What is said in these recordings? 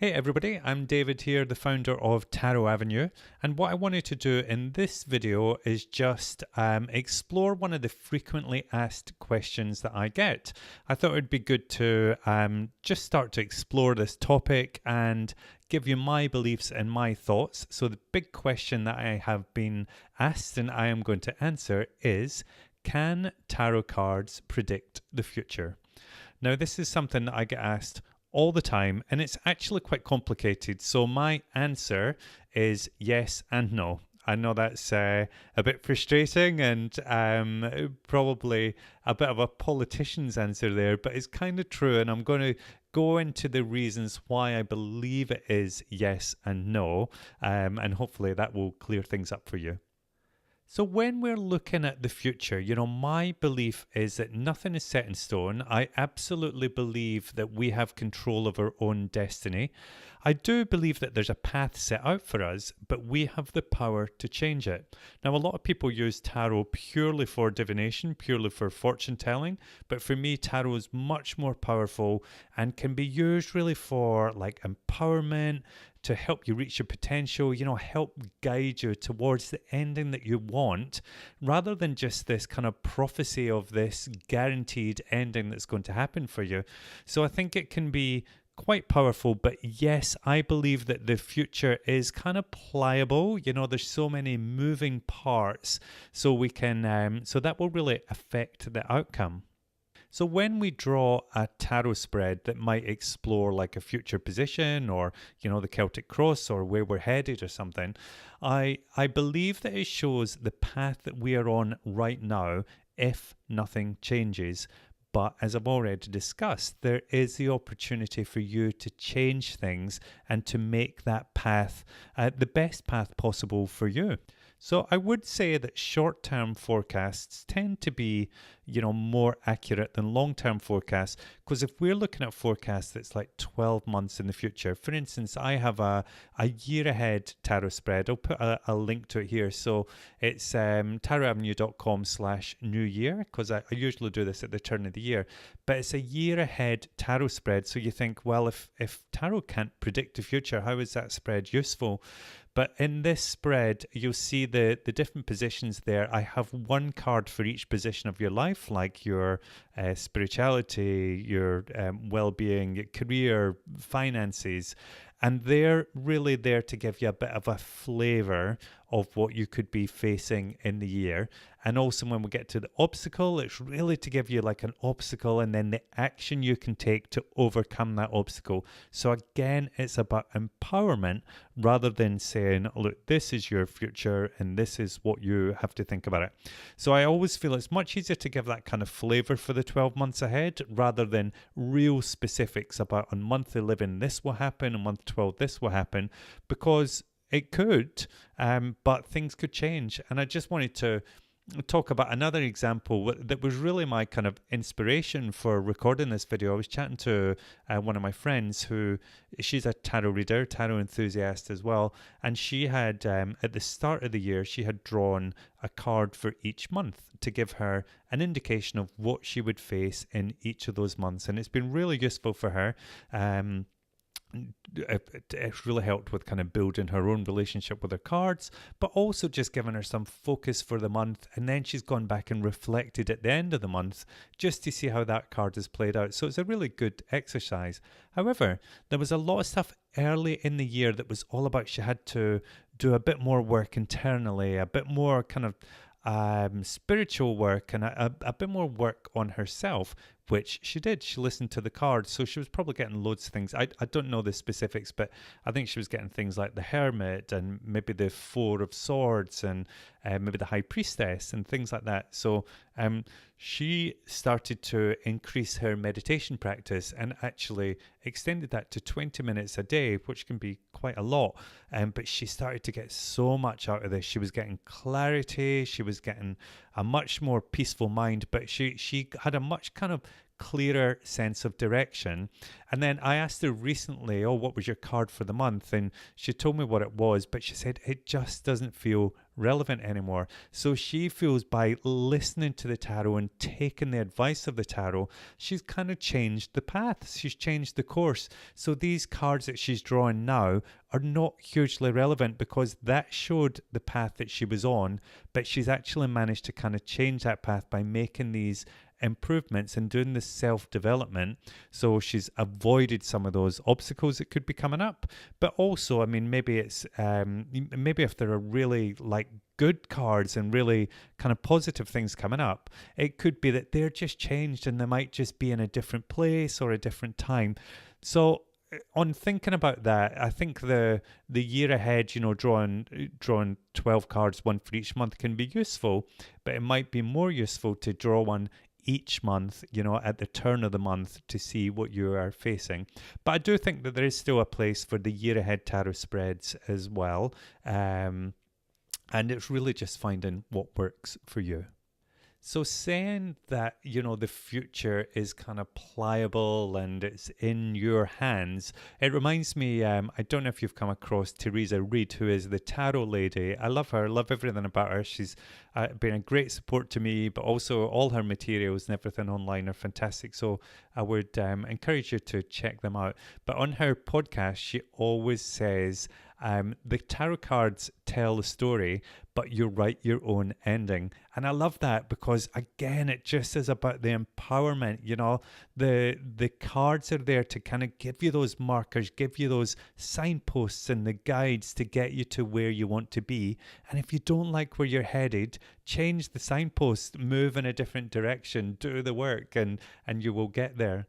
Hey everybody, I'm David here, the founder of Tarot Avenue, and what I wanted to do in this video is just explore one of the frequently asked questions that I get. I thought it would be good to just start to explore this topic and give you my beliefs and my thoughts. So the big question that I have been asked and I am going to answer is, can tarot cards predict the future? Now, this is something that I get asked all the time, and it's actually quite complicated. So my answer is yes and no. I know that's a bit frustrating and probably a bit of a politician's answer there, but it's kind of true. And I'm going to go into the reasons why I believe it is yes and no, and hopefully that will clear things up for you. So when we're looking at the future, my belief is that nothing is set in stone. I absolutely believe that we have control of our own destiny. I do believe that there's a path set out for us, but we have the power to change it. Now, a lot of people use tarot purely for divination, purely for fortune telling, but for me, tarot is much more powerful and can be used really for like empowerment, to help you reach your potential, help guide you towards the ending that you want, rather than just this kind of prophecy of this guaranteed ending that's going to happen for you. So I think it can be quite powerful, but yes, I believe that the future is kind of pliable. There's so many moving parts, so we can, so that will really affect the outcome. So when we draw a tarot spread that might explore like a future position or, the Celtic cross or where we're headed or something, I believe that it shows the path that we are on right now if nothing changes. But as I've already discussed, there is the opportunity for you to change things and to make that path the best path possible for you. So I would say that short-term forecasts tend to be, more accurate than long-term forecasts, because if we're looking at forecasts that's like 12 months in the future, for instance, I have a year ahead tarot spread. I'll put a link to it here. So it's tarotavenue.com/new year, because I usually do this at the turn of the year, but it's a year ahead tarot spread. So you think, well, if tarot can't predict the future, how is that spread useful? But in this spread, you'll see the different positions there. I have one card for each position of your life, like your spirituality, your well-being, your career, finances. And they're really there to give you a bit of a flavor of what you could be facing in the year. And also when we get to the obstacle, it's really to give you like an obstacle and then the action you can take to overcome that obstacle. So again, it's about empowerment rather than saying, look, this is your future and this is what you have to think about it. So I always feel it's much easier to give that kind of flavor for the 12 months ahead rather than real specifics about on month 11 this will happen, on month 12 this will happen, because it could, but things could change. And I just wanted to talk about another example that was really my kind of inspiration for recording this video. I was chatting to one of my friends she's a tarot reader, tarot enthusiast as well, and she had at the start of the year she had drawn a card for each month to give her an indication of what she would face in each of those months, and it's been really useful for her. It's really helped with kind of building her own relationship with her cards, but also just giving her some focus for the month. And then she's gone back and reflected at the end of the month just to see how that card has played out. So it's a really good exercise. However, there was a lot of stuff early in the year that was all about she had to do a bit more work internally, a bit more kind of spiritual work and a bit more work on herself, which she did. She listened to the cards, so she was probably getting loads of things. I don't know the specifics, but I think she was getting things like the Hermit and maybe the Four of Swords and maybe the High Priestess and things like that. So she started to increase her meditation practice and actually extended that to 20 minutes a day, which can be quite a lot. But she started to get so much out of this. She was getting clarity. She was getting a much more peaceful mind, but she had a much kind of clearer sense of direction. And then I asked her recently, oh, what was your card for the month? And she told me what it was, but she said it just doesn't feel relevant anymore. So she feels by listening to the tarot and taking the advice of the tarot, she's kind of changed the path. She's changed the course. So these cards that she's drawing now are not hugely relevant because that showed the path that she was on, but she's actually managed to kind of change that path by making these improvements and doing this self-development. So she's avoided some of those obstacles that could be coming up. But also, I mean, maybe it's maybe if there are really like good cards and really kind of positive things coming up, it could be that they're just changed and they might just be in a different place or a different time. So on thinking about that, I think the year ahead, you know, drawing 12 cards, one for each month, can be useful, but it might be more useful to draw one each month, you know, at the turn of the month to see what you are facing. But I do think that there is still a place for the year ahead tarot spreads as well. And it's really just finding what works for you. So saying that, you know, the future is kind of pliable and it's in your hands, it reminds me, I don't know if you've come across Theresa Reed, who is the tarot lady. I love her, love everything about her. She's been a great support to me, but also all her materials and everything online are fantastic. So I would encourage you to check them out. But on her podcast, she always says, the tarot cards tell the story, but you write your own ending. And I love that because, again, it just is about the empowerment. You know, the cards are there to kind of give you those markers, give you those signposts and the guides to get you to where you want to be. And if you don't like where you're headed, change the signpost, move in a different direction, do the work, and you will get there.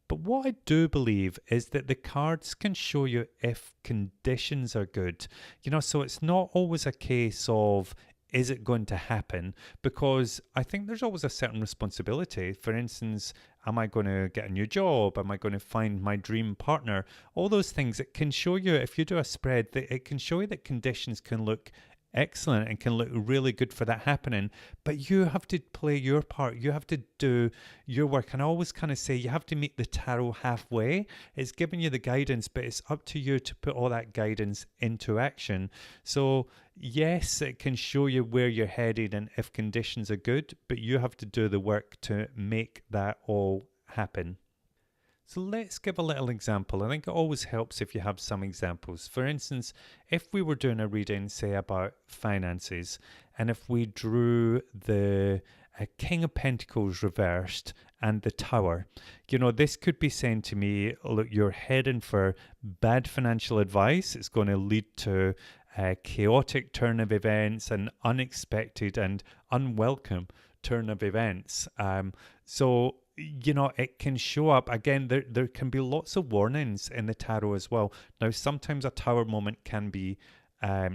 But what I do believe is that the cards can show you if conditions are good. You know, so it's not always a case of, is it going to happen? Because I think there's always a certain responsibility. For instance, am I going to get a new job? Am I going to find my dream partner? All those things, it can show you, if you do a spread, that it can show you that conditions can look excellent and can look really good for that happening, but you have to play your part. You have to do your work. And I always kind of say you have to meet the tarot halfway. It's giving you the guidance, but it's up to you to put all that guidance into action. So yes, it can show you where you're headed and if conditions are good, but you have to do the work to make that all happen. So let's give a little example. I think it always helps if you have some examples. For instance, if we were doing a reading, say, about finances, and if we drew the King of Pentacles reversed and the Tower, you know, this could be saying to me, look, you're heading for bad financial advice. It's going to lead to a chaotic turn of events, an unexpected and unwelcome turn of events. So you know, it can show up. Again, there can be lots of warnings in the tarot as well. Now, sometimes a tower moment can be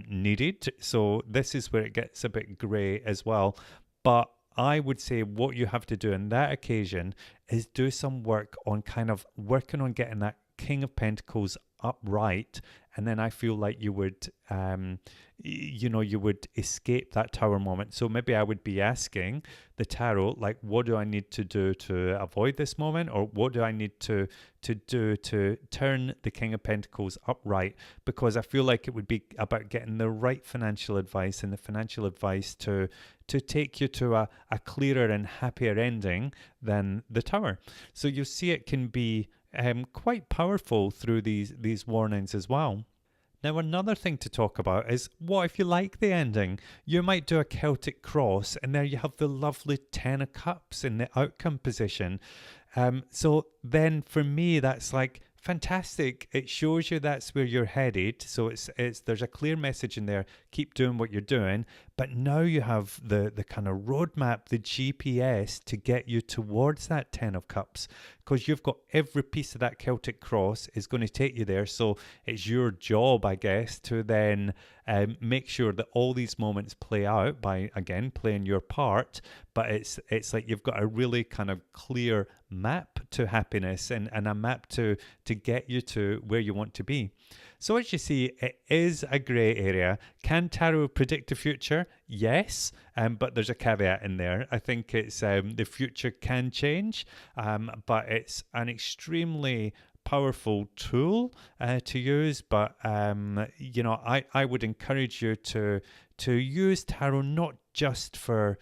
needed. So this is where it gets a bit grey as well. But I would say what you have to do on that occasion is do some work on kind of working on getting that King of Pentacles upright, and then I feel like you would you would escape that tower moment. So maybe I would be asking the tarot, like, what do I need to do to avoid this moment, or what do I need to do to turn the King of Pentacles upright? Because I feel like it would be about getting the right financial advice and the financial advice to take you to a clearer and happier ending than the tower. So you see, it can be quite powerful through these warnings as well. Now, another thing to talk about is, what if you like the ending? You might do a Celtic cross and there you have the lovely Ten of Cups in the outcome position. So then for me, that's like fantastic. It shows you that's where you're headed. So it's there's a clear message in there. Keep doing what you're doing. But now you have the kind of roadmap, the GPS to get you towards that Ten of Cups, because you've got every piece of that Celtic cross is going to take you there. So it's your job, I guess, to then make sure that all these moments play out by, again, playing your part. But it's like you've got a really kind of clear map to happiness and a map to get you to where you want to be. So as you see, it is a grey area. Can tarot predict the future? Yes, but there's a caveat in there. I think it's the future can change, but it's an extremely powerful tool to use. But you know, I would encourage you to use tarot not just for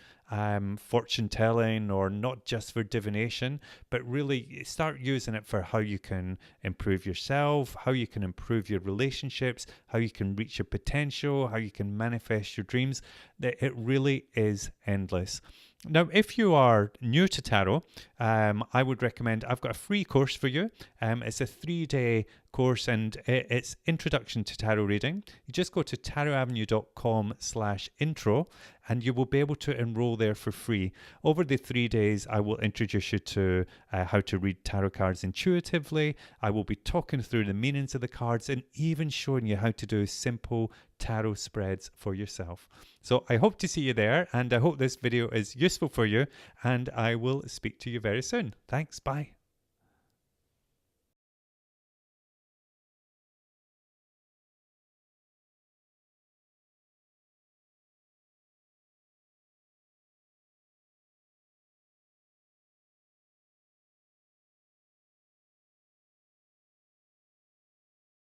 fortune telling or not just for divination, but really start using it for how you can improve yourself, how you can improve your relationships, how you can reach your potential, how you can manifest your dreams. It really is endless. Now, if you are new to tarot, I would recommend, I've got a free course for you. It's a 3-day course and it's Introduction to Tarot Reading. You just go to tarotavenue.com/intro and you will be able to enroll there for free. Over the 3 days, I will introduce you to how to read tarot cards intuitively. I will be talking through the meanings of the cards and even showing you how to do simple tarot spreads for yourself. So I hope to see you there, and I hope this video is useful for you, and I will speak to you very soon. Thanks, bye.